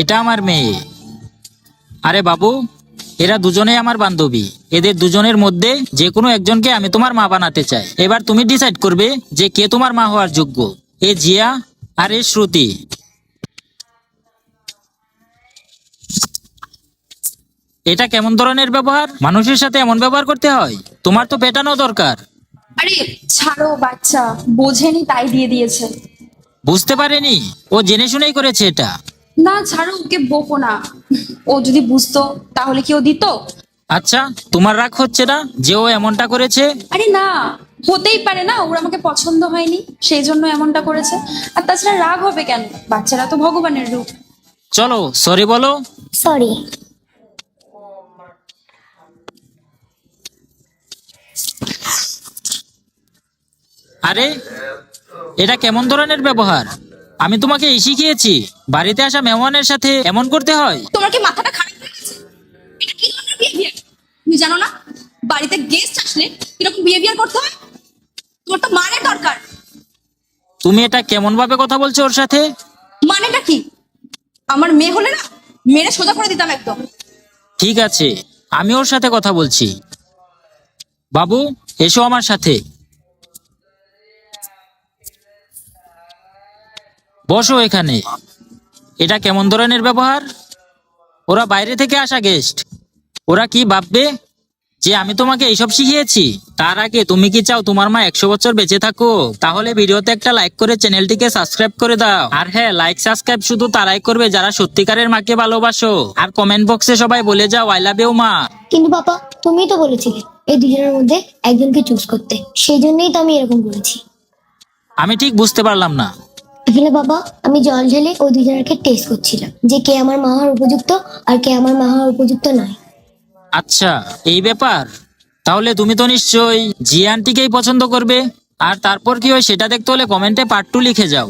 এটা আমার মেয়ে। আরে বাবু, এরা দুজনেই আমার বান্ধবী। এদের দুজনের মধ্যে যে কোনো একজনকে আমি তোমার মা বানাতে চাই। এবার তুমি ডিসাইড করবে যে কে তোমার মা হওয়ার যোগ্য, এ জিয়া আর এ শ্রুতি। এটা কেমন ধরনের ব্যবহার? মানুষের সাথে এমন ব্যবহার করতে হয়? তোমার তো পেটানো দরকার। আরে ছাড়ো, বাচ্চা বোঝেনি তাই দিয়ে দিয়েছে। বুঝতে পারেনি? ও জেনে শুনেই করেছে এটা। না ছাড়ো, ওকে বকো না। ও যদি বুঝতো তাহলে কি ও দিত? আচ্ছা, তোমার রাগ হচ্ছে না যে ও এমনটা করেছে? আরে না, হতেই পারে না, ওর আমাকে পছন্দ হয়নি সেই জন্য এমনটা করেছে। আর তাছাড়া রাগ হবে কেন? বাচ্চারা তো ভগবানের রূপ। চলো সরি বলো। সরি। আরে এটা কেমন ধরনের ব্যবহার? আমি তোমাকে এই শিখিয়েছি বাড়িতে আসা মেহমানের সাথে এমন করতে হয়? তোমার কি মাথাটা খারাপ হয়ে গেছে? এটা কি ধরনের বিহেভিয়ার? তুমি জানো না বাড়িতে গেস্ট আসলে কিরকম বিহেভিয়ার করতে হয়? তোমার তো মানের দরকার। তুমি এটা কেমন ভাবে কথা বলছো ওর সাথে? মানেটা কি? আমার মেয়ে হলে না মেরে সোজা করে দিতাম একদম। ঠিক আছে, আমি ওর সাথে কথা বলছি। বাবু, এসো আমার সাথে। বসো এখানে। এটা কেমন ধরনের ব্যবহার? ওরা বাইরে থেকে আসা গেস্ট, ওরা কি ভাববে যে আমি তোমাকে এইসব শিখিয়েছি? তার আগে তুমি কি চাও তোমার মা 100 বছর বেঁচে থাকো? তাহলে ভিডিওতে একটা লাইক করে চ্যানেলটিকে সাবস্ক্রাইব করে দাও। আর হ্যাঁ, লাইক সাবস্ক্রাইব শুধু তারাই করবে যারা সত্যিকারের মাকে ভালোবাসো। আর কমেন্ট বক্সে সবাই বলে যাও আই লাভ ইউ মা। কিন্তু বাবা, তুমি তো বলেছিলে এই দুজনের মধ্যে একজনকে চুজ করতে, সেই জন্যই তো আমি এরকম করেছি। আমি ঠিক বুঝতে পারলাম না। আসলে বাবা, আমি জল ঢেলে ওই দুজনকে টেস্ট করছিলাম যে কে আমার মা হওয়ার উপযুক্ত আর কে আমার মা হওয়ার উপযুক্ত নয়। আচ্ছা, এই ব্যাপার। তাহলে তুমি তো নিশ্চয়ই জি আন্টিকেই পছন্দ করবে। আর তারপর কি হয় সেটা দেখতে হলে কমেন্টে পার্ট 2 লিখে যাও।